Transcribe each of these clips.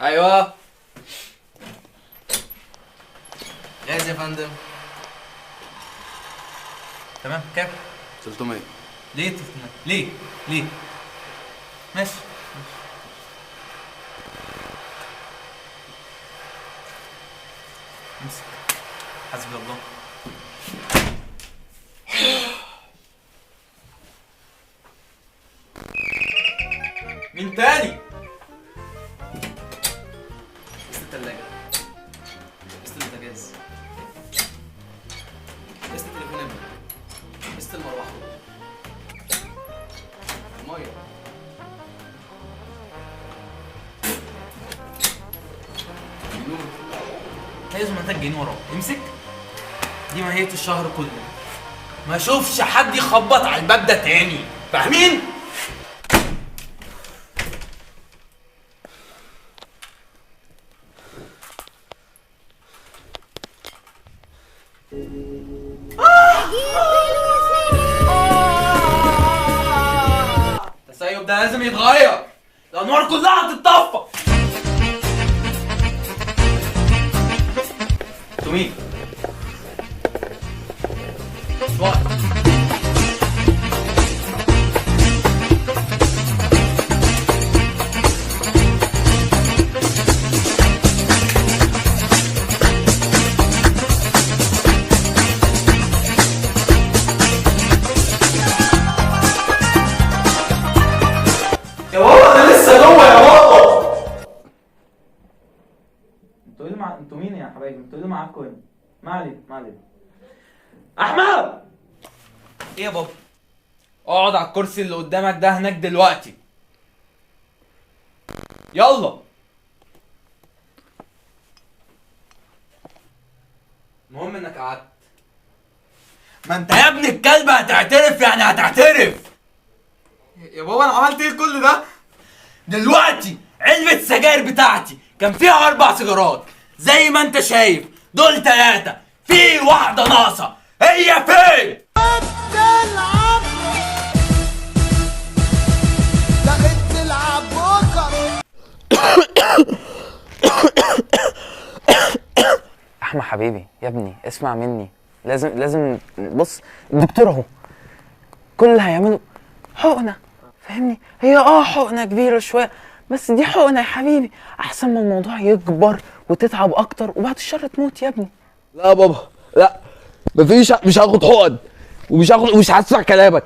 ايوه جاهز يا فندم. تمام كام؟ 300. ليه 300؟ ليه؟ ماشي. امسك. حسبي الله. مين تاني؟ قست التلاجة، قست البوتاجاز، قست تليفون ابني، قست المروحة، المية، النور. لازم انت تجيني وراه. امسك. دي ماهية الشهر كله. ما اشوفش حد يخبط على الباب ده تاني، فاهمين؟ التسيب ده لازم يتغير. الانوار كلها هتتطفى. انتوا مين؟ وقت. يا بابا انا لسه جوه يا بابا. انتوا ايه اللي انتوا مين يا حبايبي؟ انتوا ايه اللي معاكم هنا؟ ما علينا. احمد! ايه يا بابا؟ اقعد على الكرسي اللي قدامك ده هناك دلوقتي. يلا. المهم انك قعدت. ما انت يا ابن الكلب هتعترف، يعني هتعترف. يا بابا انا عملت ايه كل ده؟ دلوقتي علبة السجاير بتاعتي كان فيها 4 سيجارات، زي ما انت شايف دول 3، في واحدة ناقصة، هي فين؟ احمد حبيبي يا ابني اسمع مني، لازم بص، الدكتور اهو كل اللي هيعمله حقنه، فاهمني؟ هي حقنه كبيره شويه، بس دي حقنه يا حبيبي، احسن ما الموضوع يكبر وتتعب اكتر وبعد الشر تموت يا ابني. لا يا بابا لا، مش هاخد حقن ومش هسمع كلامك.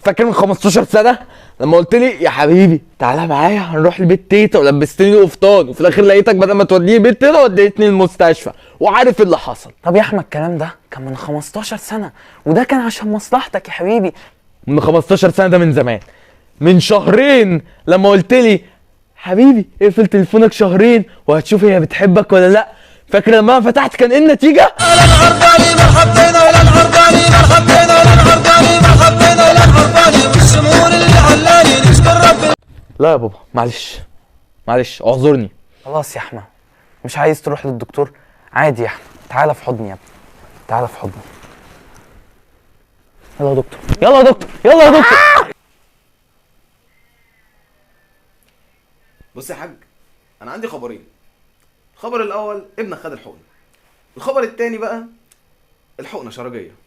فاكر من 15 سنه لما قلت لي يا حبيبي تعالى معايا هنروح لبيت تيتا ولبستني قفطان، وفي الاخر لقيتك بدل ما توديني بيت تيتا وديتني المستشفى، وعارف اللي حصل. طب يا احمد الكلام ده كان من 15 سنه، وده كان عشان مصلحتك يا حبيبي. من 15 سنه ده من زمان. من شهرين لما قلت لي حبيبي اقفل تليفونك شهرين وهتشوف هي بتحبك ولا لا، فاكر لما فتحت كان ايه النتيجه؟ لا يا بابا معلش اعذرني. خلاص يا احمد، مش عايز تروح للدكتور؟ عادي يا احمد، تعالى في حضني يا ابني، تعالى في حضني. يلا يا دكتور. بص يا حاج، انا عندي خبرين. الخبر الاول ابنك خد الحقنه، الخبر التاني بقى الحقنه شرجيه.